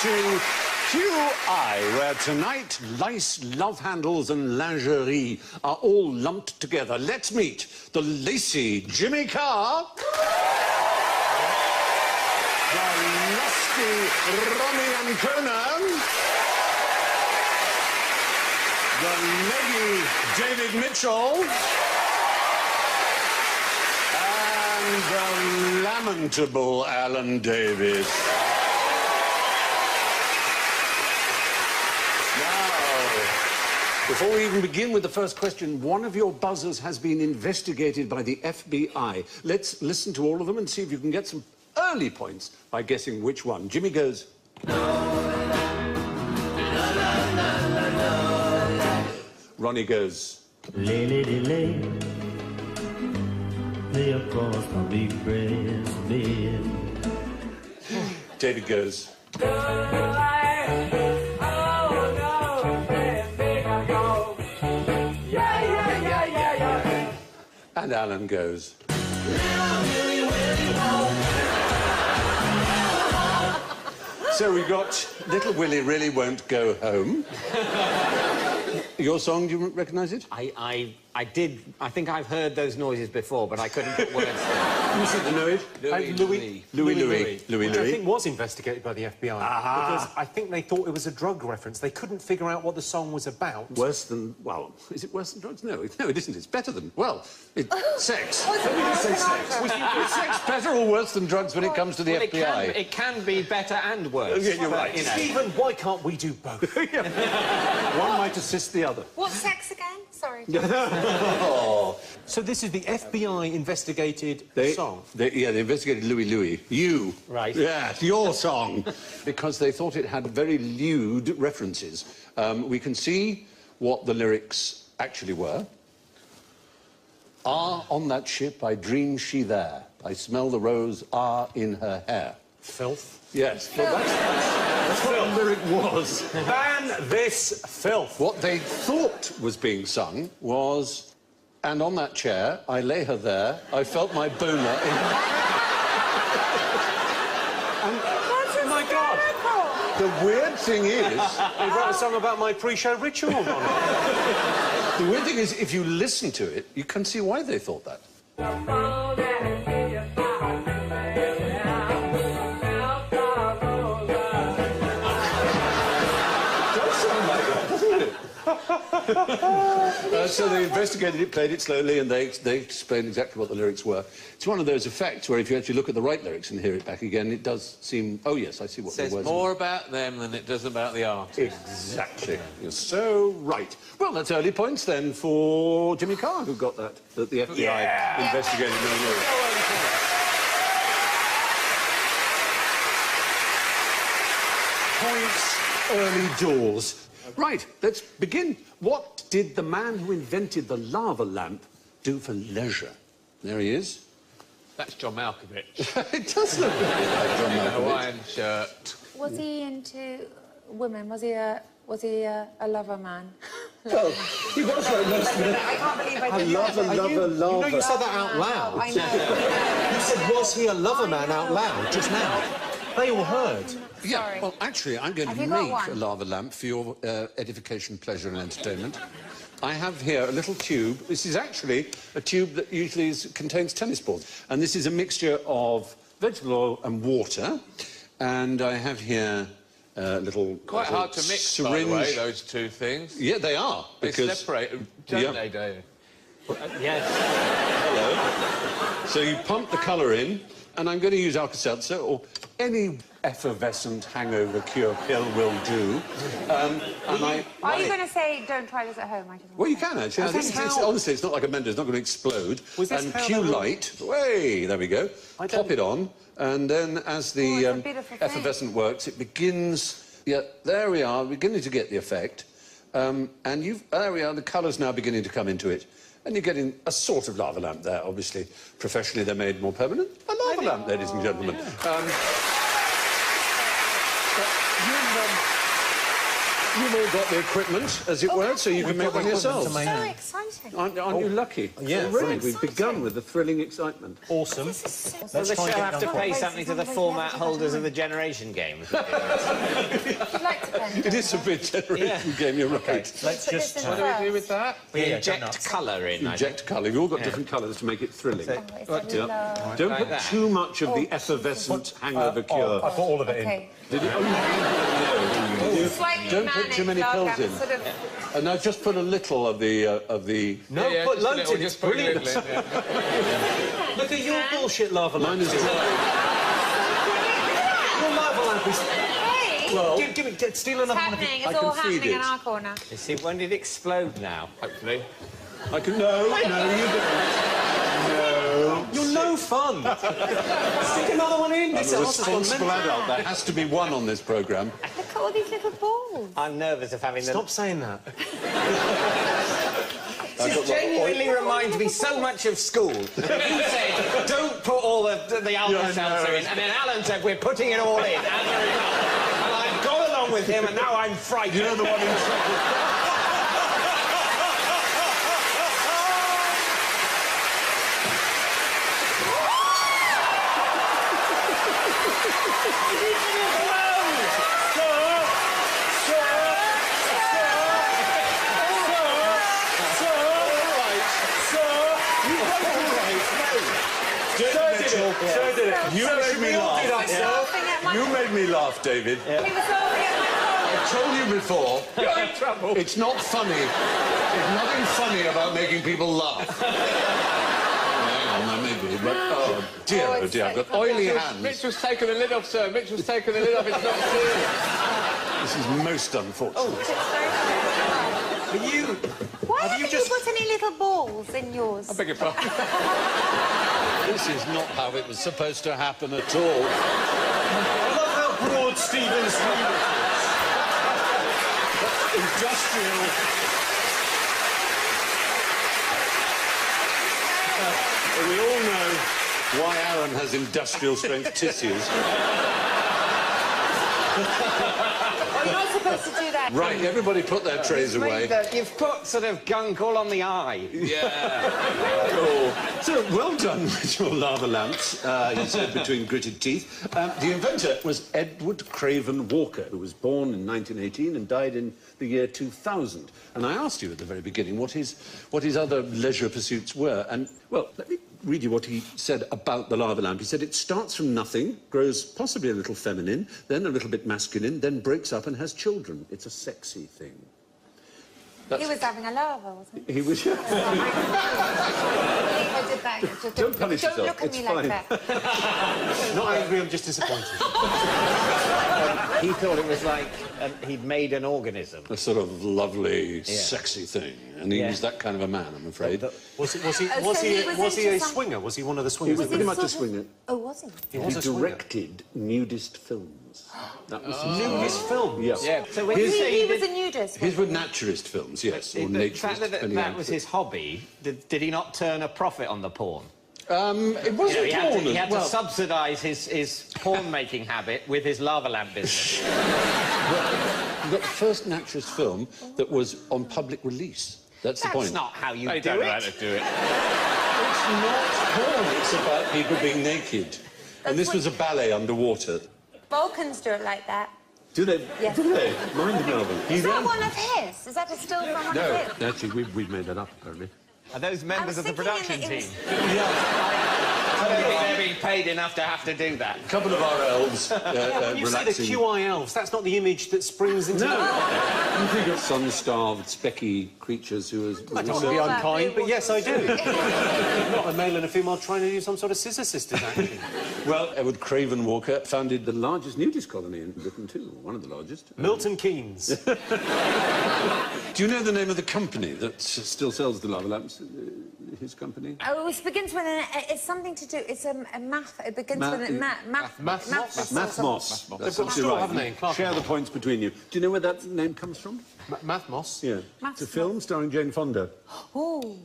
to QI, where tonight lice, love handles and lingerie are all lumped together. Let's meet the lacy Jimmy Carr, the lusty Ronnie Ancona, the leggy David Mitchell, and the lamentable Alan Davis. Before we even begin with the first question, one of your buzzers has been investigated by the FBI. Let's listen to all of them and see if you can get some early points by guessing which one. Jimmy goes... Ronnie goes... Lay across my big breast bed. David goes... And Alan goes... So we got Little Willie Really Won't Go Home. Your song, do you recognise it? I did. I think I've heard those noises before, but I couldn't put words to it. You seem to know it. Louis. Which I think was investigated by the FBI. Because I think they thought it was a drug reference. They couldn't figure out what the song was about. Worse than... Well, is it worse than drugs? No, it isn't. It's better than... Well, it's sex. Let me just say sex. Is sex better or worse than drugs when it comes to the FBI? It can be better and worse. Yeah, you're right. You know. Stephen, why can't we do both? One might assist the other. What's sex again? Sorry. So this is the FBI investigated song? They investigated Louis. You. Right. Yeah, your song. Because they thought it had very lewd references. We can see what the lyrics actually were. Ah, on that ship, I dream she there. I smell the rose, in her hair. Filth. Yes, well, that's what the lyric was. Ban this filth. What they thought was being sung was, and on that chair, I lay her there, I felt my boner in... Oh, my God. The weird thing is... They wrote a song about my pre-show ritual on it. The weird thing is, if you listen to it, you can see why they thought that. So they investigated it, played it slowly, and they explained exactly what the lyrics were. It's one of those effects where if you actually look at the right lyrics and hear it back again, it does seem... Oh, yes, I see what the words... It says more about them than it does about the artist. Exactly. You're so right. Well, that's early points, then, for Jimmy Carr, who got that the FBI investigated no lyrics. Points, early doors. Right, let's begin. What did the man who invented the lava lamp do for leisure? There he is. That's John Malkovich. It does look a bit like John Malkovich. Hawaiian shirt. Was he into women? Was he a lover man? Well, he was very nice to me. I can't believe I did Lover. You know you said that out loud. I know. You said, was he a lover man out loud just now? They all heard. Yeah, Sorry. well, actually, I'm going to Have you got make one? a lava lamp for your edification, pleasure and entertainment. I have here a little tube. This is actually a tube that usually contains tennis balls. And this is a mixture of vegetable oil and water. And I have here a little... Quite hard to mix, syringe. by the way, those two things. Yeah, they are. They Because... separate, don't they, David? Yes. Hello. So you pump the colour in, and I'm going to use Alka-Seltzer, or any effervescent hangover cure pill will do. Are you going to say, don't try this at home? Well, you can, actually. Honestly, it's not like a Mender. It's not going to explode. And cue light. Way, there we go. Pop it on. And then as the effervescent works, it begins... Yeah, there we are, beginning to get the effect. And there we are, the colour's now beginning to come into it. And you're getting a sort of lava lamp there, obviously. Professionally, they're made more permanent. A lava lamp, ladies and gentlemen. you've all got the equipment, as it were, so you can make one yourselves. So exciting. Aren't you lucky? Yeah, Already, right. we've begun with the thrilling excitement. Awesome. So the try and show get have to down. pay something to the format holders of the Generation Game. I'd like to play. It is a bit generation game, you're right. Let's Put this just... in What do we do with that? We Yeah, inject go nuts. colour in. I Inject colour. You've all got different colours to make it thrilling. Oh, it's a love. Don't Like put that. too much of the effervescent hangover cure. I put all of it in. Okay. Did it? Slightly Don't put too many manic, pills in. sort of- And now just put a little of the No, Yeah, put just a loads little, in. It's just put a brilliant. little in, yeah. Look at your bullshit lava lamp. Mine is dry. Your lava lamp is... Hey! Well, Give me... Steal It's another one. happening. I It's all can feed happening in it. our corner. You see, when did it explode now? Hopefully. I can... No, you don't. You're no fun. Stick another one in. I'm This a house has gone responsible mental. adult. There has to be one on this programme. Look at all these little balls. I'm nervous of having Stop saying that. This genuinely reminds me so much of school. You said, don't put all the Alka-Seltzer in, and then Alan said, we're putting it all in, as a result. And I've gone along with him, and now I'm frightened. You know the one in... So did it. You made me laugh. Laughing at my... You made me laugh, David. He was laughing at my I told you before. You're in trouble. It's not funny. There's nothing funny about making people laugh. Hang on, maybe. But, oh dear, oh dear. I've got oily hands. Mitchell's taken the lid off, sir. Mitchell's taken the lid off. It's not serious. This is most unfortunate. But you... Why Have haven't you you just- put any little balls in yours? I beg your pardon. This is not how it was supposed to happen at all. I love how broad Stephen's remit is. Industrial. We all know why Aaron has industrial strength tissues. You're not supposed to do that. Right, everybody put their trays away. You've put sort of gunk all on the eye. Oh. So, well done with your lava lamps, you said between gritted teeth. The inventor was Edward Craven Walker, who was born in 1918 and died in the year 2000. And I asked you at the very beginning what his other leisure pursuits were. And, well, let me read you what he said about the lava lamp. He said it starts from nothing, grows possibly a little feminine, then a little bit masculine, then breaks up and has children. It's a sexy thing. He was having a lava, wasn't he? He was... I did that. Just Don't punish Don't yourself. look at It's me fine. like that. Not angry, I'm just disappointed. He thought it was like he'd made an organism. A sort of lovely, sexy thing. And he was that kind of a man, I'm afraid. Was he so he was a into some- swinger? Was he one of the He swingers? was Was he pretty much a sort of- swinger. Oh, was he? He was He a swinger. directed nudist films. That was his Nudist film? Yeah. Yeah. So when you say He he was did, a nudist. His were naturist films, yes, or the fact naturist. that that was his hobby, did he not turn a profit on the porn? It You know, wasn't he had porn. to, he had well, to subsidise his porn-making habit with his lava lamp business. you got the first naturist film that was on public release. That's the That's point. not how you They do don't know how it. to do it. It's not porn. It's about people being naked. And this what- was a ballet underwater. Vulcans do it like that. Do they? Yes. Do they? Mind you, Melvin. Is that one of his? Is that a still from one No, of his? actually, we've made that up, apparently. Are those members of the thinking production that it team? was- I don't think they're being paid enough to have to do that. A couple of our elves When you say the relaxing. QI elves, that's not the image that springs into... No, you think of sun-starved, specky creatures who is... I don't want to be unkind, but yes, I do. Not a male and a female trying to do some sort of Scissor Sisters action. Well, Edward Craven Walker founded the largest nudist colony in Britain, too. One of the largest. Milton Keynes. Do you know the name of the company that still sells the lava lamps? His company? Oh, it begins with an... It's something to do... It's a math... It begins with a... Math... Mathmos. They've That's got a absolutely straw, right. haven't they, in Clark? Share the points between you. Do you know where that name comes from? Mathmos? Yeah. It's a film starring Jane Fonda. Oh.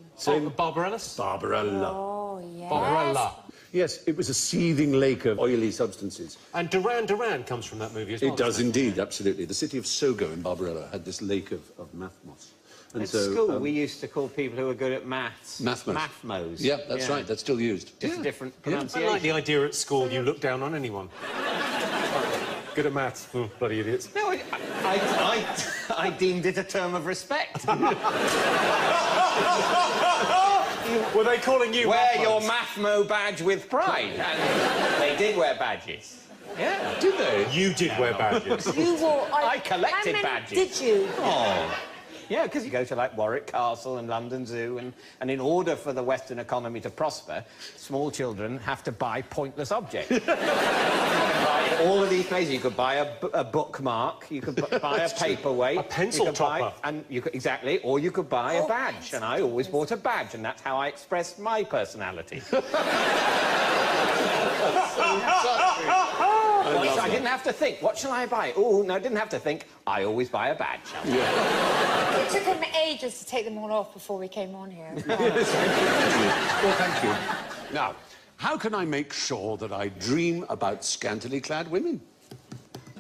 Barbarella? Barbarella. Oh, yes. Barbarella. Yes, it was a seething lake of oily substances. And Duran Duran comes from that movie as well. It does indeed, absolutely. The city of Sogo in Barbarella had this lake of mathmos. And At school, we used to call people who were good at maths... Mathmos. Mathmos. Yeah, that's right. That's still used. Just a different I pronunciation. like the idea at school you look down on anyone. Good at maths. Oh, bloody idiots. No, I deemed it a term of respect. Were they calling you Wear Mathmos? your Mathmo badge with pride. And they did wear badges. Yeah. Did they? You did wear badges. You wore... I collected How many badges. did you? Oh. Yeah, because you go to, like, Warwick Castle and London Zoo, and in order for the Western economy to prosper, small children have to buy pointless objects. You can buy all of these places. You could buy a bookmark, you could buy a paperweight... A pencil you could buy- topper. and you could, exactly, or you could buy a badge, and I always bought a badge, and that's how I expressed my personality. I didn't have to think, what shall I buy? Oh, no, I didn't have to think. I always buy a badge. It took him ages to take them all off before we came on here. Well, thank you. Now, how can I make sure that I dream about scantily clad women?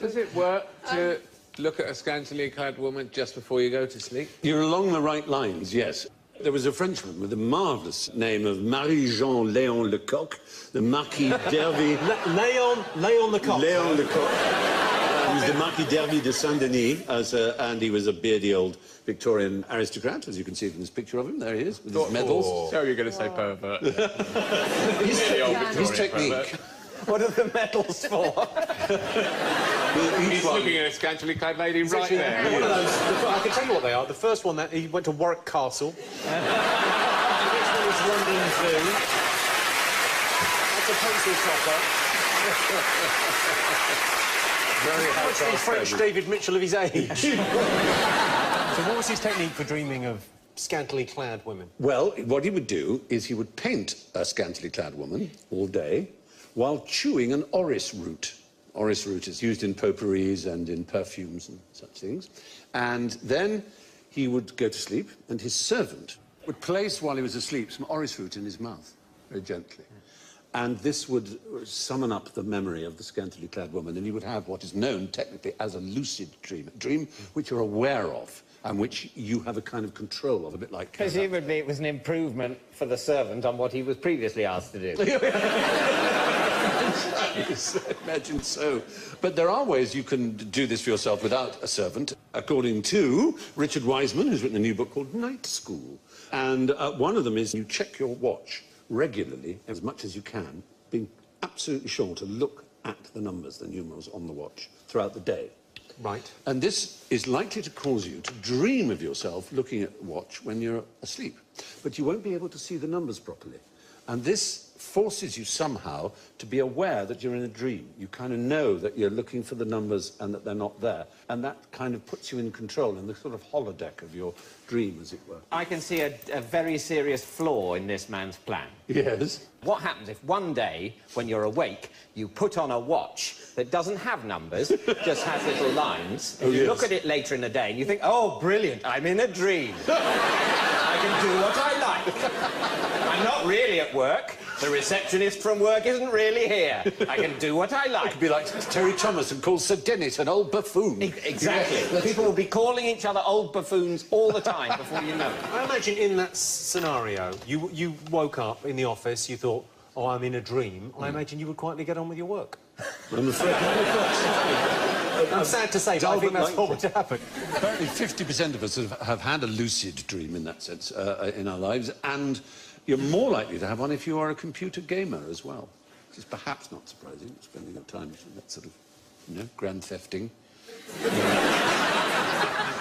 Does it work to look at a scantily clad woman just before you go to sleep? You're along the right lines, yes. There was a Frenchman with the marvellous name of Marie-Jean Léon Lecoq, the Marquis d'Hervey... Léon Lecoq. Léon Lecoq. He was the Marquis d'Hervey de Saint-Denis, and he was a beardy old Victorian aristocrat, as you can see from this picture of him. There he is, with his medals. So you're going to say pervert. His technique... What are the medals for? He's looking at a scantily clad lady right Actually, there. one of those, I can tell you what they are. The first one, he went to Warwick Castle. The next one is London Zoo. That's a pencil topper. Very That's the French David Mitchell of his age. So what was his technique for dreaming of scantily clad women? Well, what he would do is he would paint a scantily clad woman all day while chewing an orris root. Orris root is used in potpourris and in perfumes and such things. And then he would go to sleep, and his servant would place, while he was asleep, some orris root in his mouth, very gently. And this would summon up the memory of the scantily clad woman, and he would have what is known technically as a lucid dream, a dream which you're aware of and which you have a kind of control of, a bit like... Presumably it was an improvement for the servant on what he was previously asked to do. Yes, I imagine so. But there are ways you can do this for yourself without a servant, according to Richard Wiseman, who's written a new book called Night School. And one of them is you check your watch regularly, as much as you can, being absolutely sure to look at the numbers, the numerals on the watch, throughout the day. Right. And this is likely to cause you to dream of yourself looking at the watch when you're asleep. But you won't be able to see the numbers properly. And this forces you somehow to be aware that you're in a dream. You kind of know that you're looking for the numbers and that they're not there. And that kind of puts you in control, in the sort of holodeck of your dream, as it were. I can see a very serious flaw in this man's plan. Yes. What happens if one day, when you're awake, you put on a watch that doesn't have numbers, just has little lines, and you look at it later in the day and you think, oh, brilliant, I'm in a dream. I can do what I like. I'm not really at work. The receptionist from work isn't really here. I can do what I It like. could be like Terry Thomas and call Sir Dennis an old buffoon. Exactly. People will be calling each other old buffoons all the time before you know it. I imagine in that scenario, you woke up in the office, you thought, oh, I'm in a dream. I imagine you would quietly get on with your work. I'm afraid. I'm sad to say, but I think that's what would happen. Apparently 50% of us have had a lucid dream in that sense in our lives, and you're more likely to have one if you are a computer gamer as well, which is perhaps not surprising, spending your time in that sort of, you know, grand thefting.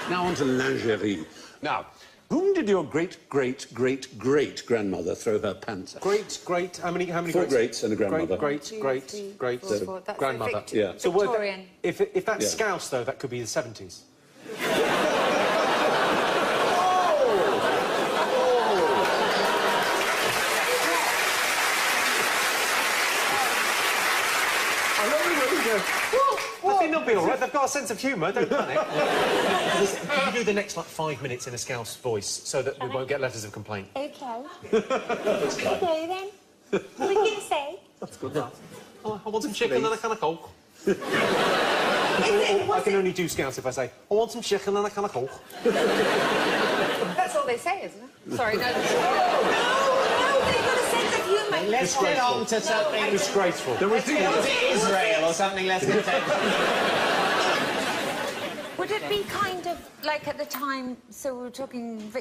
Now on to lingerie. Now, whom did your great-great-great-great-grandmother throw her pants at? Great, how many Four greats and a grandmother. Great, Two, three, four, that's grandmother. Yeah. So Victorian. if that's Scouse, though, that could be the 70s. I think they'll be all right. They've got a sense of humour, don't panic. Can you do the next, like, 5 minutes in a Scouse voice so that we won't get letters of complaint? Okay. Okay, then. What are you going to say? good enough. Oh, I want some chicken and a can of Coke. I can only do Scouts if I say, I want some chicken and a can of Coke. That's all they say, isn't it? Sorry, no. No, they've got a sense of humour. Let's get on to something. Disgraceful. Let's get on to Israel or something less contentious. Would it be kind of like at the time, so we were talking,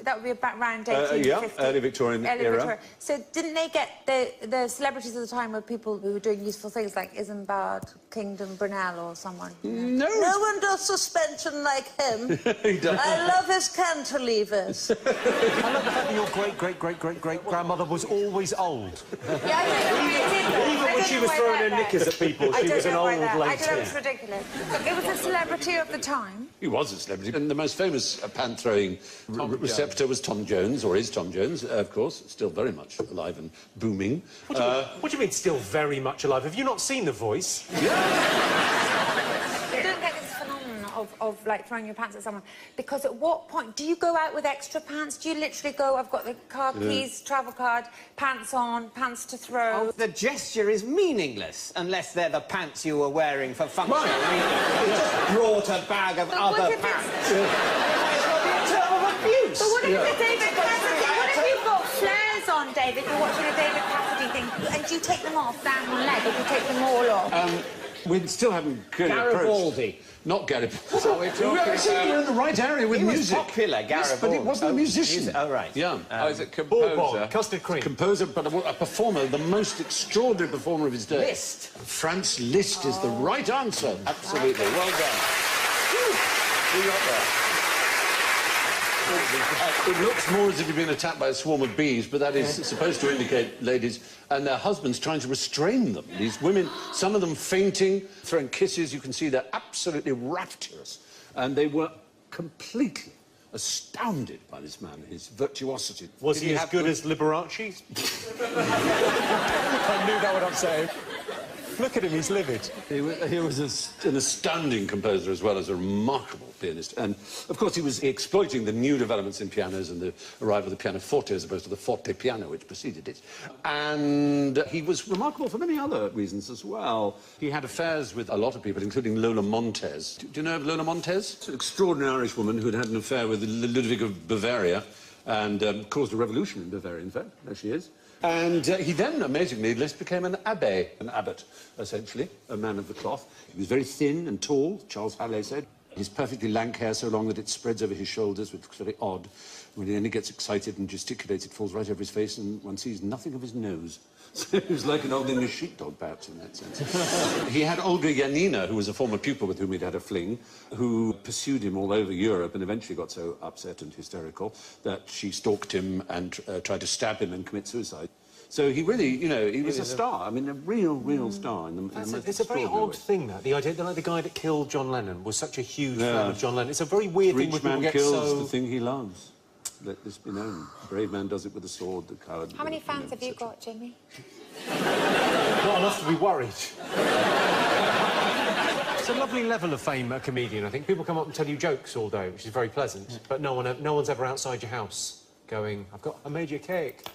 that would be about around 1850? Yeah, early Victorian era. So didn't they get the celebrities of the time were people who were doing useful things like Isambard, Kingdom Brunel or someone? No. No one does suspension like him. He does. I love his cantilevers. I love the fact that your great-great-great-great-grandmother was always old. Yeah, I don't know why it did that. Even I when don't she know was why throwing that her there. knickers at people, I she don't was an know why old that. lady. I don't know, it's ridiculous. It was a celebrity of the time. He was a celebrity. And the most famous pan-throwing receptor was Tom Jones, or is Tom Jones, of course, still very much alive and booming. What do you mean still very much alive? Have you not seen The Voice? You don't get this phenomenon of like throwing your pants at someone, because at what point do you go out with extra pants? Do you literally go, I've got the car keys, travel card, pants on, pants to throw? Oh, the gesture is meaningless unless they're the pants you were wearing for function. I mean, you just brought a bag of other pants. It's got the term of abuse. But what if it's David Cassidy? What if you've got flares on, David? You're watching a David Cassidy thing, and do you take them off down one leg, or do you take them all off? We still haven't clearly Garibaldi. Not Garibaldi. So we're talking Actually, you're in the right area with He was music. popular, Yes, but he Garibaldi. wasn't a musician. Oh, right. Yeah. is it composer? Bourbon, custard cream. Composer, but a performer, the most extraordinary performer of his day. Liszt. Franz Liszt is the right answer. Absolutely. Well done. We got there. It looks more as if you've been attacked by a swarm of bees, but that is supposed to indicate ladies and their husbands trying to restrain them. These women, some of them fainting, throwing kisses. You can see they're absolutely rapturous. And they were completely astounded by this man, his virtuosity. Was Did he as have good as Liberace? I knew that what I'm saying. Look at him, he's livid. He was an astounding composer as well as a remarkable pianist. And, of course, he was exploiting the new developments in pianos and the arrival of the pianoforte as opposed to the forte piano, which preceded it. And he was remarkable for many other reasons as well. He had affairs with a lot of people, including Lola Montez. Do you know of Lola Montez? It's an extraordinary Irish woman who'd had an affair with Ludwig of Bavaria and caused a revolution in Bavaria, in fact. There she is. And he then, amazingly, Liszt became an abbé, an abbot, essentially, a man of the cloth. He was very thin and tall, Charles Halley said. His perfectly lank hair so long that it spreads over his shoulders, which looks very odd. When he gets excited and gesticulates, it falls right over his face, and one sees nothing of his nose. So he was like an old English sheepdog, perhaps, in that sense. He had Olga Janina, who was a former pupil with whom he'd had a fling, who pursued him all over Europe and eventually got so upset and hysterical that she stalked him and tried to stab him and commit suicide. So he really, you know, he was a star. I mean, a real star in the most It's a very extraordinary odd way. thing, that. The idea that like, the guy that killed John Lennon was such a huge fan of John Lennon. It's a very weird thing when Rich people man get kills so... the thing he loves. Let this be known. Brave man does it with a sword, the coward... How many fans have you got, Jimmy? Not enough to be worried. It's a lovely level of fame, a comedian, I think. People come up and tell you jokes all day, which is very pleasant, but no one's ever outside your house going, I made you a cake.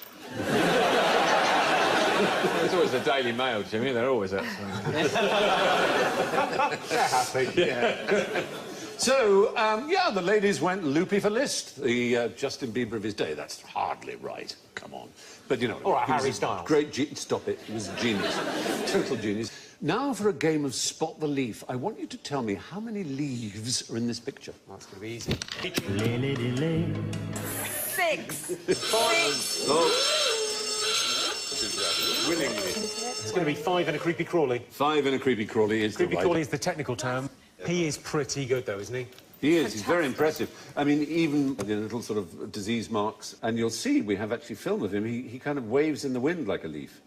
There's always the Daily Mail, Jimmy. They're always outside. They're happy. Yeah. So, yeah, the ladies went loopy for Liszt, the Justin Bieber of his day. That's hardly right. Come on. But, you know... All right, he was Harry a Styles. Great Stop it. He was a genius. Total genius. Now for a game of Spot the Leaf. I want you to tell me how many leaves are in this picture. That's going to be easy. Lay. 6. Willingly. It's going to be 5 and a creepy crawly. 5 and a creepy crawly is Creepy the right... crawly is the technical term. He is pretty good, though, isn't he? He is. He's very impressive. I mean, even the little sort of disease marks, and you'll see we have actually film of him. He kind of waves in the wind like a leaf.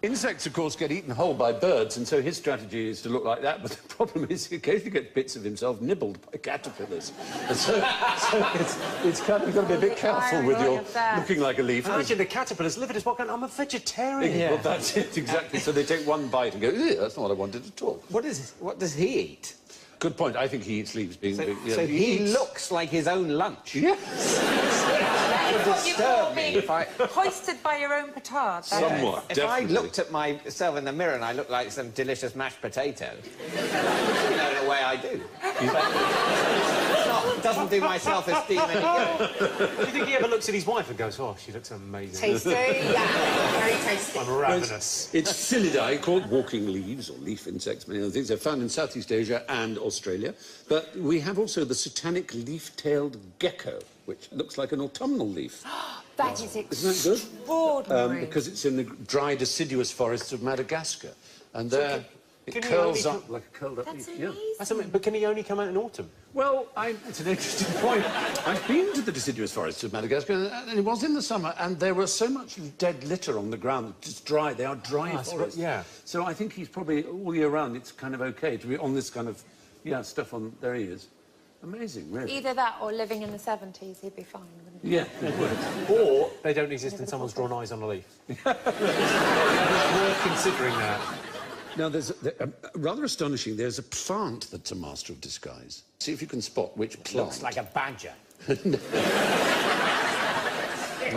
Insects, of course, get eaten whole by birds, and so his strategy is to look like that. But the problem is he occasionally gets bits of himself nibbled by caterpillars. And so it's kind of, you've got to be a bit careful with your looking like a leaf. Imagine the caterpillars live at his walking. I'm a vegetarian. Well, that's it, exactly. So they take one bite and go, ew, that's not what I wanted at all. What does he eat? Good point. I think he eats leaves. So he looks like his own lunch. Yes. That is disturb me if I... Hoisted by your own petard. Somewhat, If I definitely. looked at myself in the mirror and I looked like some delicious mashed potato, you know, in a way I do. It doesn't do my self-esteem any good. Do you think he ever looks at his wife and goes, oh, she looks amazing. Tasty, yeah, very tasty. I'm ravenous. It's Psyllidae, called walking leaves, or leaf insects, many other things. They're found in Southeast Asia and Australia. But we have also the satanic leaf-tailed gecko, which looks like an autumnal leaf. That is Isn't that extraordinary. good? Because it's in the dry, deciduous forests of Madagascar. And there it can he curls only up like a curled-up That's leaf. Yeah. amazing. That's amazing. But can he only come out in autumn? Well, it's an interesting point. I've been to the deciduous forests of Madagascar, and it was in the summer, and there was so much dead litter on the ground. It's dry. They are dry forests. yeah. So I think he's probably, all year round, it's kind of OK to be on this kind of, stuff on... There he is. Amazing, really. Either that or living in the 70s, he'd be fine, wouldn't he? Yeah, it would. Or they don't exist and someone's drawn eyes on a leaf. Worth considering that. Now, there's rather astonishing. There's a plant that's a master of disguise. See if you can spot which plant. Looks like a badger. Well,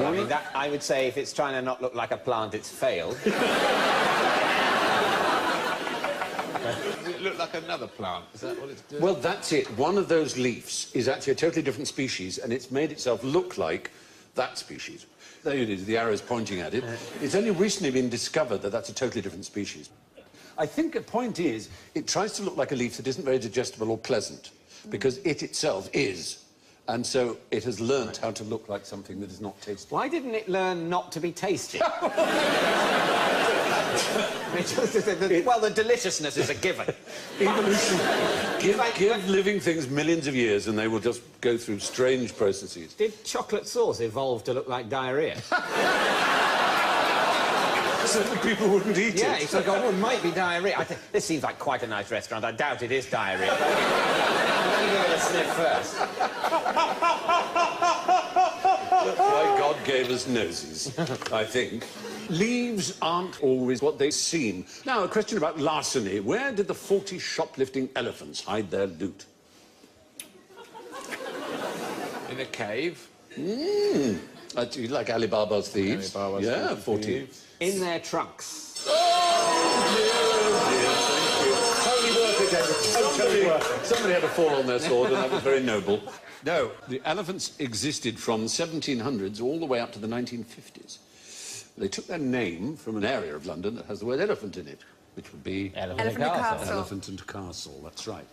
I mean, I would say if it's trying to not look like a plant, it's failed. Does it look like another plant? Is that what it's doing? Well, that's it. One of those leaves is actually a totally different species, and it's made itself look like that species. There it is, the arrow's pointing at it. It's only recently been discovered that that's a totally different species. I think the point is, it tries to look like a leaf that isn't very digestible or pleasant, because it itself is. And so it has learnt how to look like something that is not tasty. Why didn't it learn not to be tasty? Well, the deliciousness is a given. Evolution. Give living things millions of years and they will just go through strange processes. Did chocolate sauce evolve to look like diarrhea? So that people wouldn't eat Yeah, it. it's like, oh, it might be diarrhea. This seems like quite a nice restaurant. I doubt it is diarrhea. Let me give it a sniff first. That's why God gave us noses, I think. Leaves aren't always what they seem. Now, a question about larceny. Where did the 40 shoplifting elephants hide their loot? In a cave. Like Alibaba's thieves. Alibaba's yeah, 40 40. thieves. In their trunks. Totally worth it, David. Totally worth it. Somebody had a fall on their sword, and that was very noble. No, the elephants existed from the 1700s all the way up to the 1950s. They took their name from an area of London that has the word elephant in it, which would be... Elephant and Castle. Elephant and Castle, that's right.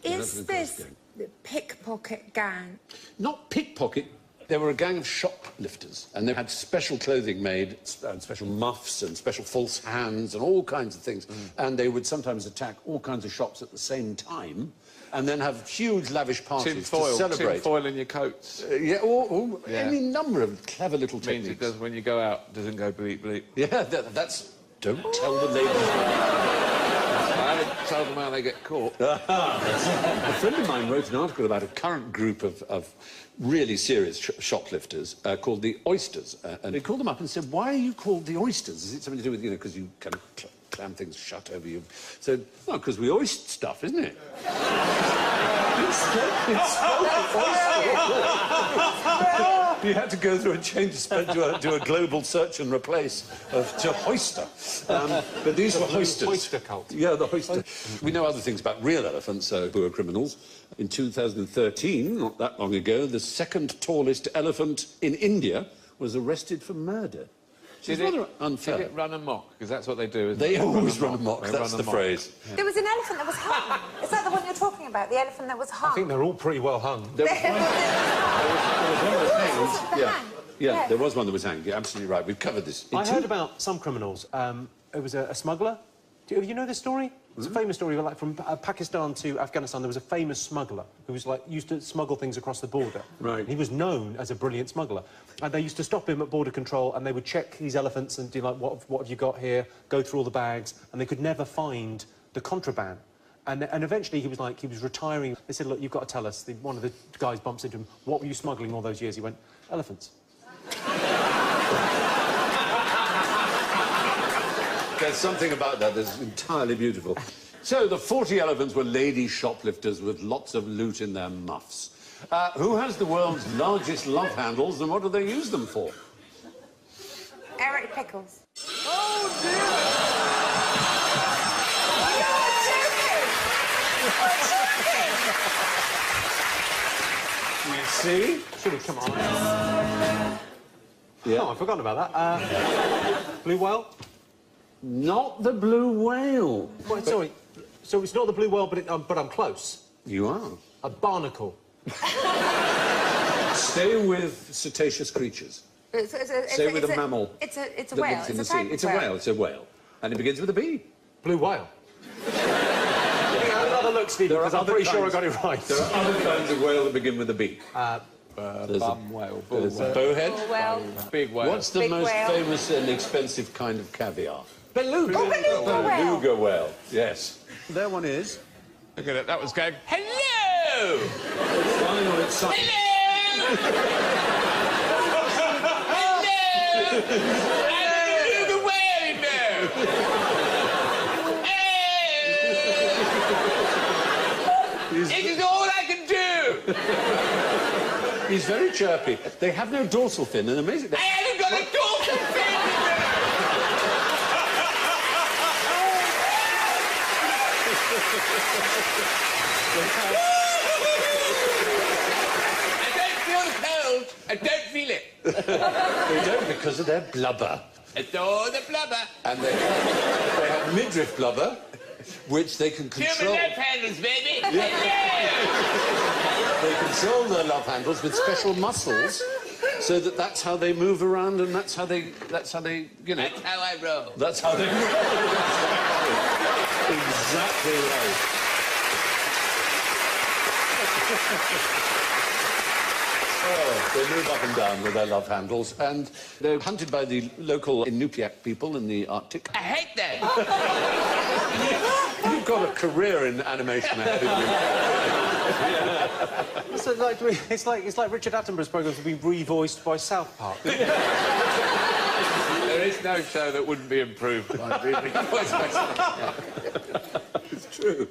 Is this the pickpocket gang? Not pickpocket. They were a gang of shoplifters, and they had special clothing made, and special muffs and special false hands and all kinds of things. And they would sometimes attack all kinds of shops at the same time, and then have huge, lavish parties to celebrate. Tin foil in your coats. Or any number of clever little Means techniques. it does when you go out, doesn't go bleep bleep. Yeah, that's... Don't tell the ladies. I haven't told them how they get caught. A friend of mine wrote an article about a current group of really serious shoplifters called the Oysters. And they called them up and said, why are you called the Oysters? Is it something to do with, because you kind of clam things shut over you? So, no, because we oyster stuff, isn't it? You had to go through a change of spell to a global search and replace to hoister. But these were hoisters. Oyster cult. Yeah, the hoister. We know other things about real elephants who are criminals. In 2013, not that long ago, the second tallest elephant in India was arrested for murder. It's rather unfair. Did it run amok? Because that's what they do, isn't They it? always run amok, They that's run the amok. phrase. There was an elephant that was hung. Is that the one you're talking about? The elephant that was hung? I think they're all pretty well hung. There was one that was hanged. Yeah. Yeah, there was one that was hanged. You're absolutely right. We've covered this. I heard about some criminals. It was a smuggler. Do you know this story? It's a famous story, like from Pakistan to Afghanistan. There was a famous smuggler who was like used to smuggle things across the border. Right. He was known as a brilliant smuggler, and they used to stop him at border control, and they would check these elephants and do like, what have you got here? Go through all the bags, and they could never find the contraband. And eventually he was retiring. They said, look, you've got to tell us. One of the guys bumps into him. What were you smuggling all those years? He went, elephants. There's something about that that's entirely beautiful. So the 40 elephants were lady shoplifters with lots of loot in their muffs. Who has the world's largest love handles, and what do they use them for? Eric Pickles. Oh, dear! You see? Should have come on. Yeah. Oh, I've forgotten about that. Blue whale? Not the blue whale. Wait, sorry. So it's not the blue whale, but I'm close. You are. A barnacle. Stay with cetaceous creatures. Stay with a mammal. It's a that whale. lives in It's the a sea. type It's of a whale. whale. It's a whale. And it begins with a B. Blue whale. Have another look, Stephen, because I'm pretty sure I got it right. There are other kinds of whale that begin with a B. There's bum whale, bull There's a whale, bowhead. Well, big whale. What's the Big most whale. famous and expensive kind of caviar? Beluga. beluga whale. Beluga whale. Yes. There one is. Look at it, that was going, hello! It's flying on its side. It is all I can do! He's very chirpy. They have no dorsal fin, and amazing. I haven't got a dorsal fin! I don't feel the cold. I don't feel it. They don't because of their blubber. It's all the blubber. And they have midriff blubber, which they can Human control. love handles, baby. They control their love handles with special muscles, so that's how they move around, and that's how they, you know. That's how I roll. That's how they. Exactly right. Oh, they move up and down with their love handles, and they're hunted by the local Inupiaq people in the Arctic. I hate that. You've got a career in animation ahead of you. So, it's like Richard Attenborough's programmes have been revoiced by South Park. There is no show that wouldn't be improved by being It's true.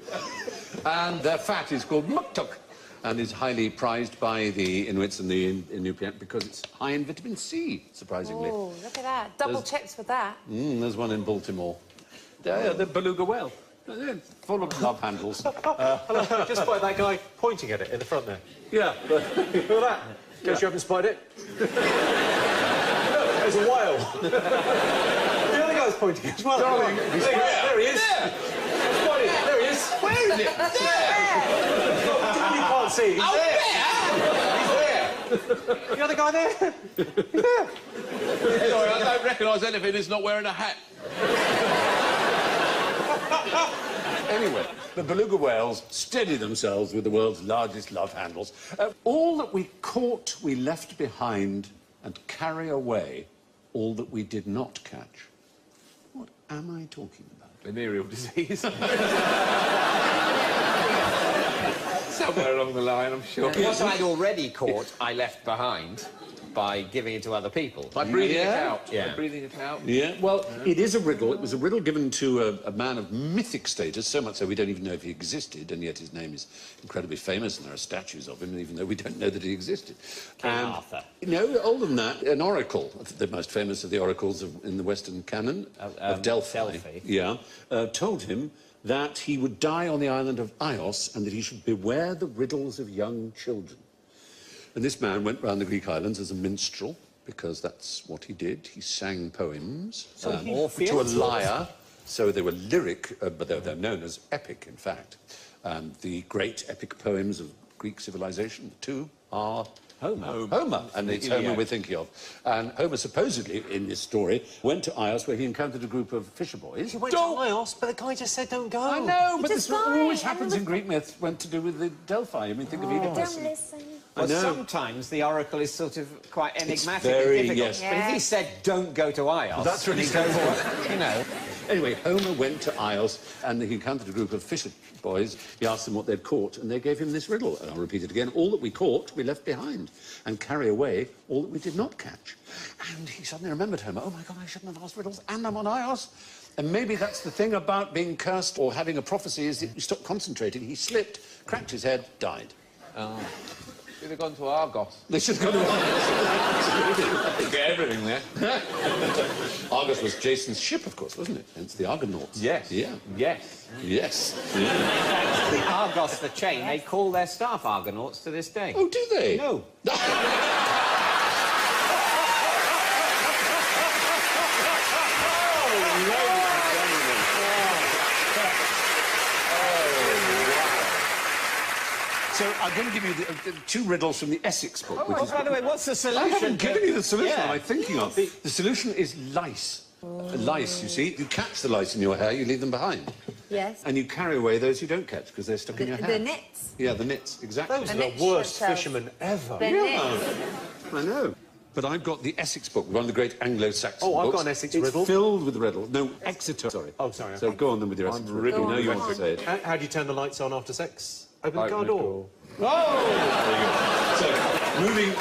And their fat is called muktuk, and is highly prized by the Inuits and the Inupiaq because it's high in vitamin C, surprisingly. Oh, look at that. Double checks with that. There's one in Baltimore. The beluga whale. They're full of love handles. Just by that guy pointing at it in the front there. Yeah. Look at that. In case you haven't spied it. Look, there's a whale. The other guy's pointing as well. Darling, there he is. Spotted. There he is. Where is it? You can't see. He's there. He's there. The other guy there. He's there. Sorry, I don't recognise anything that's not wearing a hat. Anyway, the beluga whales steady themselves with the world's largest love handles. All that we caught, we left behind, and carry away all that we did not catch. What am I talking about? Venereal disease. Somewhere along the line, I'm sure. What I'd already caught, I left behind by giving it to other people. By breathing it Yeah. out. Yeah. By breathing it out. Yeah, well, it is a riddle. It was a riddle given to a man of mythic status, so much so we don't even know if he existed, and yet his name is incredibly famous, and there are statues of him, even though we don't know that he existed. King Arthur. No, older than that, an oracle, the most famous of the oracles in the Western canon, of Delphi. Delphi. Yeah, told him that he would die on the island of Ios, and that he should beware the riddles of young children. And this man went round the Greek islands as a minstrel, because that's what he did. He sang poems to a lyre, so they were lyric, but they're known as epic, in fact. And the great epic poems of Greek civilization, the two are Homer, and it's Homer we're thinking of. And Homer supposedly, in this story, went to Ios, where he encountered a group of fisher boys. He went to Ios, but the guy just said don't go. I know, but Just this always fine. happens in Greek myth, went to do with the Delphi. I mean, think of Oedipus. Don't listen. Well, know. sometimes the oracle is sort of quite enigmatic very, and difficult. yes. But if he said, don't go to Ios... That's really he goes, straightforward. you know... Anyway, Homer went to Ios, and he encountered a group of fisher boys. He asked them what they'd caught, and they gave him this riddle. And I'll repeat it again. All that we caught, we left behind, and carry away all that we did not catch. And he suddenly remembered Homer. Oh, my God, I shouldn't have asked riddles, and I'm on Ios. And maybe that's the thing about being cursed or having a prophecy, is that you stop concentrating. He slipped, cracked his head, died. Should have gone to Argos. They should have gone to Argos. Get everything there. Argos was Jason's ship, of course, wasn't it? Hence the Argonauts. Yes. Yeah. Yes. Yes. The Argos, the chain, they call their staff Argonauts to this day. Oh, do they? No. So I'm going to give you the 2 riddles from the Essex book. which is... By the way, what's the solution? I haven't given you the solution. Yeah. Am I thinking of? The solution is lice. Lice, you see. You catch the lice in your hair, you leave them behind. Yes. And you carry away those you don't catch because they're stuck in your hair. The nits. Yeah, the nits, exactly. Those are The the nits worst yourself. fishermen ever. The nits. I know. But I've got the Essex book, one of the great Anglo-Saxon Oh, I've books. got an Essex it's riddle. filled with riddles. No, Exeter, sorry. Oh, sorry. So go on then with your Essex riddle. Now you want to say it. How do you turn the lights on after sex? Open the car Open the door. So, moving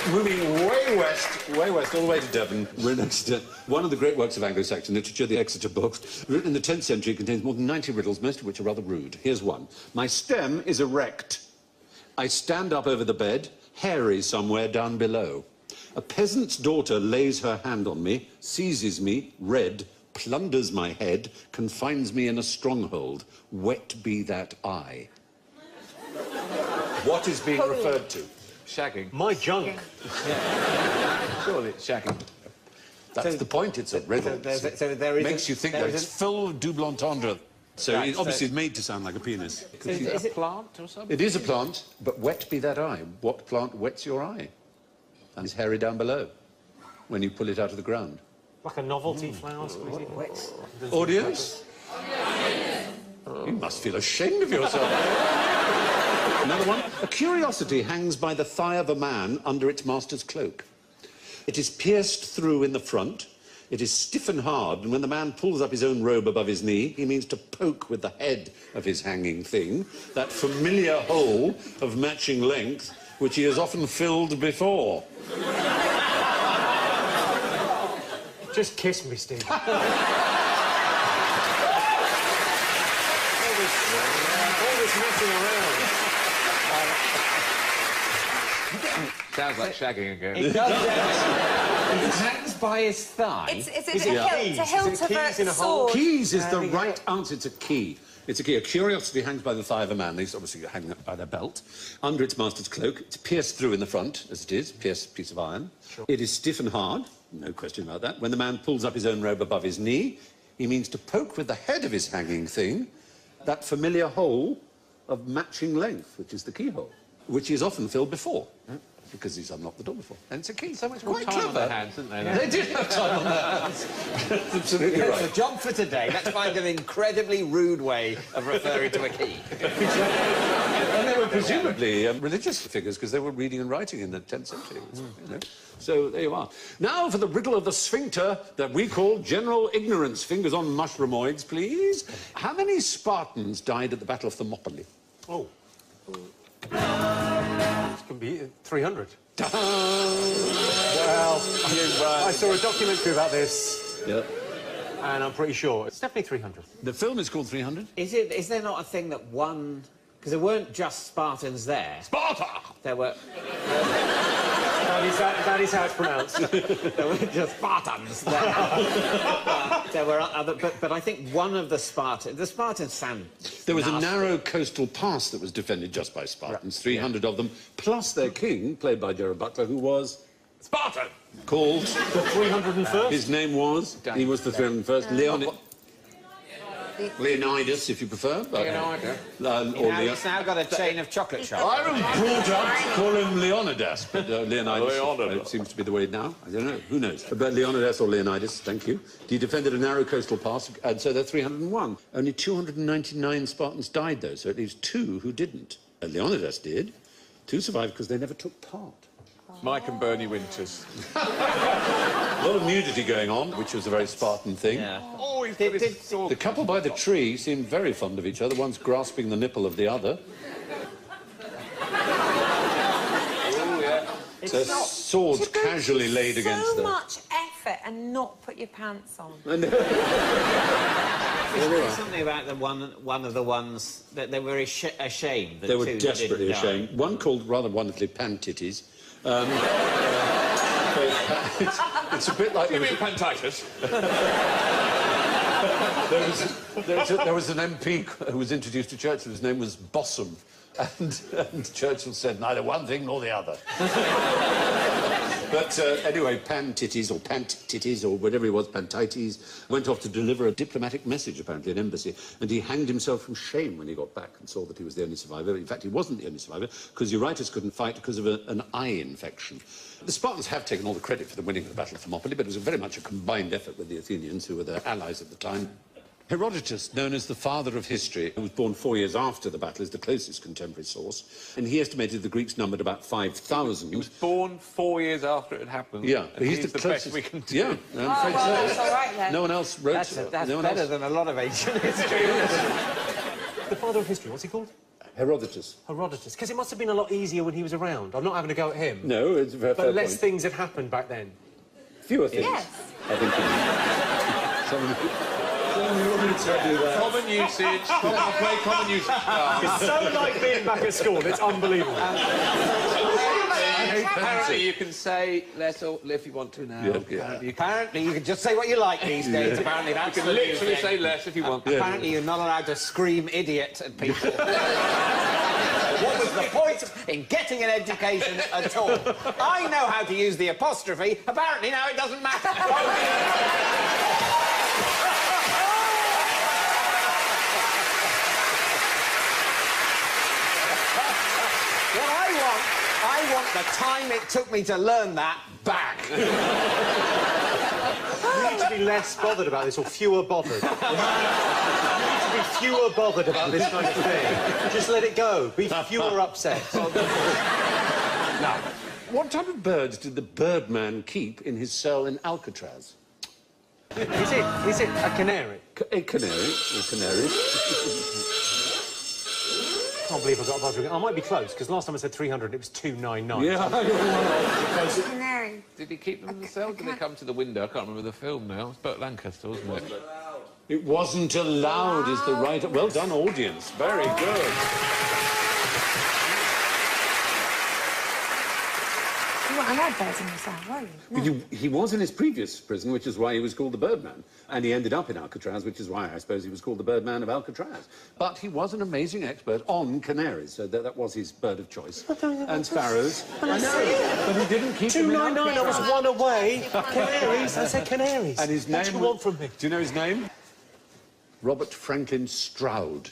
way west, all the way to Devon, we're in Exeter. One of the great works of Anglo-Saxon literature, the Exeter books, written in the 10th century, contains more than 90 riddles, most of which are rather rude. Here's one. My stem is erect. I stand up over the bed, hairy somewhere down below. A peasant's daughter lays her hand on me, seizes me, red, plunders my head, confines me in a stronghold. Wet be that eye. What is being referred to? Shagging. My junk. Surely it's shagging. That's the point, it's a riddle. So there is Makes you think that it's full of double entendre. So Right, it obviously is made to sound like a penis. Is it a plant or something? It is a plant, but wet be that eye. What plant wets your eye? And it's hairy down below when you pull it out of the ground. Like a novelty flower. squeezy. Audience? You must feel ashamed of yourself. Another one. A curiosity hangs by the thigh of a man under its master's cloak. It is pierced through in the front. It is stiff and hard, and when the man pulls up his own robe above his knee, he means to poke with the head of his hanging thing, that familiar hole of matching length, which he has often filled before. Just kiss me, Steve. all this messing around. Sounds like shagging again. It does. It hangs by his thigh. It's a it hilt, keys? a hilt Is of it keys in a a hole? sword. Keys is the right answer. It's a key. It's a key. A curiosity hangs by the thigh of a man. These obviously hang by their belt. Under its master's cloak. It's pierced through in the front, as it is. Pierced piece of iron. Sure. It is stiff and hard. No question about that. When the man pulls up his own robe above his knee, he means to poke with the head of his hanging thing that familiar hole of matching length, which is the keyhole, which is often filled before. Because he's unlocked the door before. And it's a key. So much more Quite time on clever. their hands, didn't they? They did have time on their hands. That's absolutely That's right. the job for today. Let's find an incredibly rude way of referring to a key. And they were presumably religious figures because they were reading and writing in the 10th century. You know. So there you are. Now for the riddle of the sphincter that we call general ignorance. Fingers on mushroomoids, please. How many Spartans died at the Battle of Thermopylae? Oh. It can be 300. Well, I saw a documentary about this, Yeah. and I'm pretty sure it's definitely 300. The film is called 300. Is there not a thing that one... Because there weren't just Spartans there. Sparta! There were... That is how it's pronounced. There weren't just Spartans there. There were other... But I think one of the Spartans sound There was a nasty. narrow coastal pass that was defended just by Spartans, 300 of them, plus their king, played by Gerard Butler, who was Spartan, called... The 301st? His name was... He was the 301st. Leonidas, if you prefer. Leonidas. He's now got a chain of chocolate shops. I was brought up to call him Leonidas, but Leonidas it seems to be the way now. I don't know. Who knows? But Leonidas or Leonidas, thank you. He defended a narrow coastal pass, and so they're 301. Only 299 Spartans died, though, so it leaves 2 who didn't. Leonidas did. 2 survived because they never took part. Mike and Bernie Winters. A lot of nudity going on, which was a very Spartan thing. Yeah. Oh, he's got his sword. The couple by the tree seemed very fond of each other, one's grasping the nipple of the other. Oh, yeah. So swords casually laid against so them. much effort and not put your pants on. And Something about the one of the ones that they were ashamed. They were desperately ashamed. One called, rather wonderfully, Pan-Titties. It's a bit like... You mean pantitis? There was an MP who was introduced to Churchill, his name was Bossum, and Churchill said neither one thing nor the other. But anyway, Pan-Titties, or Pant-Titties, or whatever he was, Pantites, went off to deliver a diplomatic message, apparently, an embassy, and he hanged himself from shame when he got back and saw that he was the only survivor. In fact, he wasn't the only survivor, because Eurytus couldn't fight because of an eye infection. The Spartans have taken all the credit for the winning of the Battle of Thermopylae, but it was very much a combined effort with the Athenians, who were their allies at the time. Herodotus, known as the father of history, who was born 4 years after the battle, is the closest contemporary source, and he estimated the Greeks numbered about 5,000. He was born 4 years after it had happened. Yeah, and he's the closest best we can do. Yeah, I'm afraid so. That's all right, then. No one else wrote... That's no one better else... than a lot of ancient history. The father of history, what's he called? Herodotus. Herodotus. Because it must have been a lot easier when he was around. I'm not having a go at him. No, it's a very fair But less point. things had happened back then. Fewer things. Yes. I think. Common usage. Common usage. It's so like being back at school, it's unbelievable. Apparently you can say less or if you want to now. Yeah. Apparently, you can just say what you like these days. Apparently, that's You can literally say less if you want to. Apparently, you're not allowed to scream idiot at people. What was the point in getting an education at all? I know how to use the apostrophe. Apparently, now it doesn't matter. What I want the time it took me to learn that back. You need to be less bothered about this, or fewer bothered. You need to be fewer bothered about this kind of thing. Just let it go. Be fewer upset. Now, what type of birds did the Birdman keep in his cell in Alcatraz? Is it a canary? A canary. A canary. I can't believe I got a buzzer again. I might be close, because last time I said 300 and it was 299. Yeah. Canary. Did he keep them in the cell? Did they come to the window? I can't remember the film now. It's Burt Lancaster, wasn't it? It wasn't allowed, is the right... Well done, audience. Very good. You weren't allowed birds in the cell, were you? No. He was in his previous prison, which is why he was called the Birdman. And he ended up in Alcatraz, which is why I suppose he was called the Birdman of Alcatraz. But he was an amazing expert on canaries, so that was his bird of choice. And sparrows. I know, but he didn't keep them in 299, I was one away. Canaries, I said canaries. And his name... What do you want from me? Do you know his name? Robert Franklin Stroud.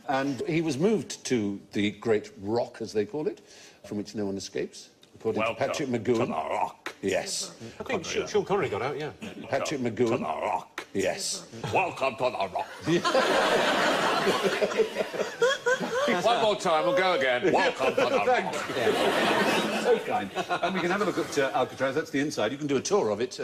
And he was moved to the Great Rock, as they call it, from which no one escapes. According to Patrick McGowan. To the Rock. Yes. I think Sean Connery got out, yeah. Patrick To McGowan. the Rock. Yes. Welcome to the Rock. One more time, we'll go again. Welcome to the Rock. So kind. And we can have a look at Alcatraz. That's the inside. You can do a tour of it.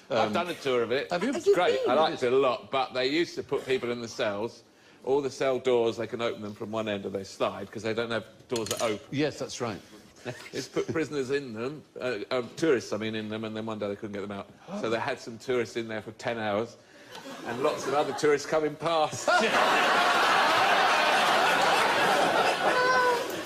I've done a tour of it. Have you? It's great. I liked it a lot, but they used to put people in the cells. All the cell doors, they can open them from one end and they slide because they don't have doors that open. Yes, that's right. It's put prisoners in them, tourists, I mean, in them, and then one day they couldn't get them out. So they had some tourists in there for 10 hours, and lots of other tourists coming past.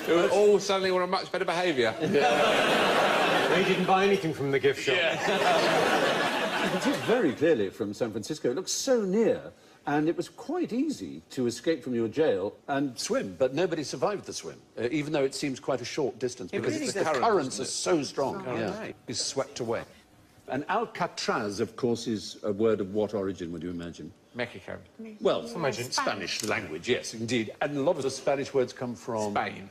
Who all suddenly were on much better behaviour. He didn't buy anything from the gift shop. You can see it very clearly from San Francisco. It looks so near, and it was quite easy to escape from your jail and swim, but nobody survived the swim, even though it seems quite a short distance, because really the does. currents are so strong. Right. It's swept away. And Alcatraz, of course, is a word of what origin, would you imagine? Mexico. Well, Imagine. Spanish language, yes, indeed. And a lot of the Spanish words come from... Spain.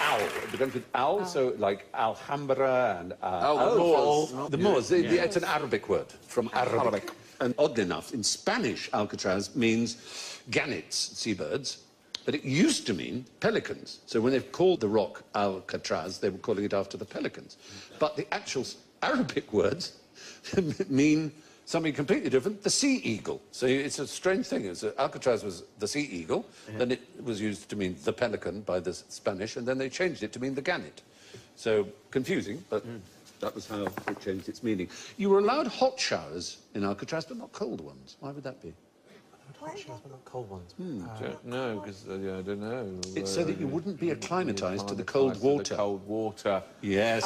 Owl. It begins with owl, so like Alhambra and... the Moors. The Moors. It's an Arabic word, from Arabic. And oddly enough, in Spanish, Alcatraz means gannets, seabirds, but it used to mean pelicans. So when they've called the rock Alcatraz, they were calling it after the pelicans. But the actual Arabic words mean something completely different, the sea eagle. So it's a strange thing. Alcatraz was the sea eagle, then it was used to mean the pelican by the Spanish, and then they changed it to mean the gannet. So, confusing, but that was how it changed its meaning. You were allowed hot showers in Alcatraz, but not cold ones. Why would that be? Hot showers, but not cold ones. No, because yeah, I don't know. It's so that you wouldn't be acclimatised to the cold water. To the cold water. Yes.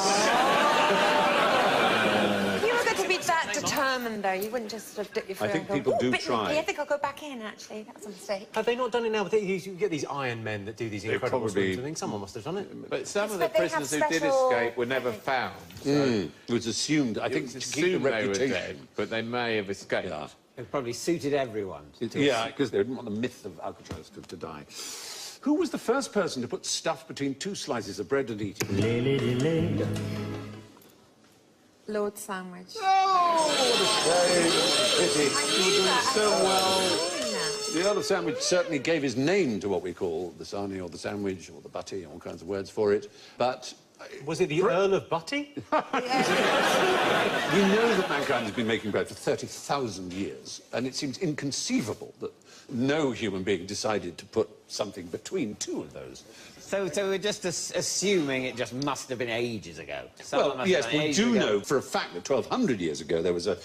You were going to be that determined, though. You wouldn't just sort of dip your foot I think and go, people "Ooh, do bitten try. me. I think I'll go back in, actually. That was a mistake. Have they not done it now? You get these Iron Men that do these incredible probably- swims. I think someone must have done it. But some of the But they have prisoners who did special- escape were never found. So It was assumed, I think, it was to keep the assumed they were reputation. dead, but they may have escaped. Yeah. It probably suited everyone. Yeah, because they didn't want the myth of Alcatraz to die. Who was the first person to put stuff between two slices of bread and eat it? Lord Sandwich. Oh, what a shame. Pity. I You knew were doing that. so well. Doing that. The Earl of Sandwich certainly gave his name to what we call the sarnie or the sandwich or the butty, all kinds of words for it. But Was it the Earl of Butty? we know that mankind has been making bread for 30,000 years, and it seems inconceivable that no human being decided to put something between two of those. So we're just assuming it just must have been ages ago. Someone Well, must yes, have done it we ages do ago. know for a fact that 1,200 years ago there was a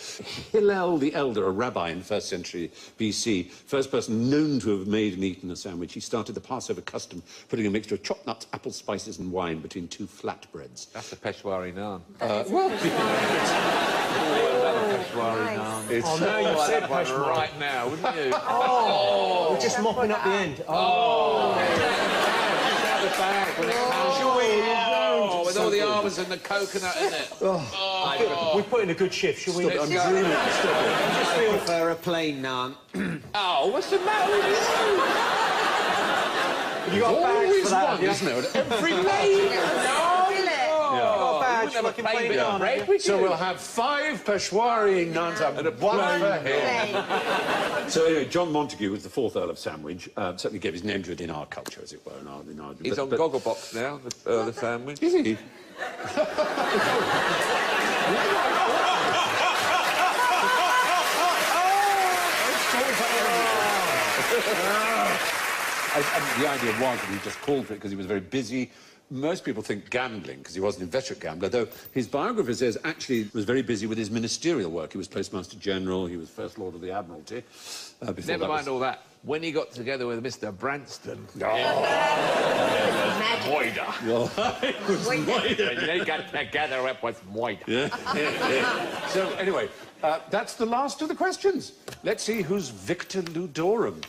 Hillel the Elder, a rabbi in the 1st century BC, first person known to have made and eaten a sandwich. He started the Passover custom, putting a mixture of chopped nuts, apple spices and wine between two flatbreads. That's the Peshwari naan. Well, Another Peshwari nice. naan. it's... Oh, no, you've said One Peshwari. right now, wouldn't you? We're just mopping up the end. Oh, Out the bag when it comes. Oh, with all the almonds and the coconut in it. we put in a good shift, shall we? I'm dreaming. Stop it. I prefer a plain naan. Oh, what's the matter with you? You got bags Always for that, one, have you? isn't there? At every Really? Oh, badge we wouldn't have a fucking plain plain bit naan, of bread, have would So you? we'll have 5 Peshwari naans and one for him. So anyway, John Montagu was the 4th Earl of Sandwich. Certainly gave his name to it in our culture, as it were. In our He's on Gogglebox now, the Earl of Sandwich. Is he? The idea was that he just called for it because he was very busy. Most people think gambling, because he was an inveterate gambler, though his biographer says actually he was very busy with his ministerial work. He was Postmaster General, he was First Lord of the Admiralty. Never mind all that. When he got together with Mr. Branston, Moida. when they got together, it was moida. So, anyway, that's the last of the questions. Let's see who's Victor Ludorum.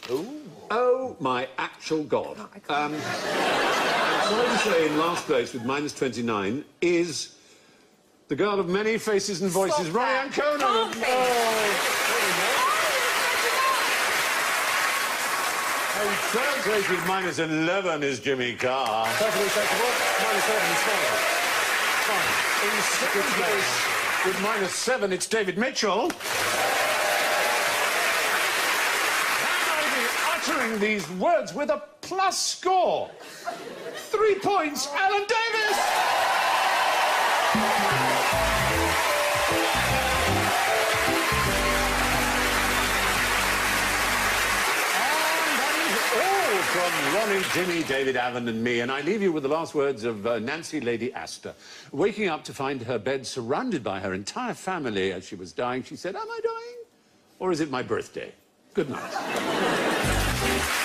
Oh, my actual God. I'm sorry to say, in last place with minus 29 is the girl of many faces and voices, Stop Ryan that. Conan. Can't be. And third place with minus 11 is Jimmy Carr. Perfectly acceptable. Minus 7 is fine. In second place with minus 7, it's David Mitchell. Can I be uttering these words with a plus score? 3 points, Alan Davis! From Ronnie, Jimmy, David, Alan and me, and I leave you with the last words of Nancy Lady Astor. Waking up to find her bed surrounded by her entire family as she was dying, she said, "Am I dying? Or is it my birthday? Good night."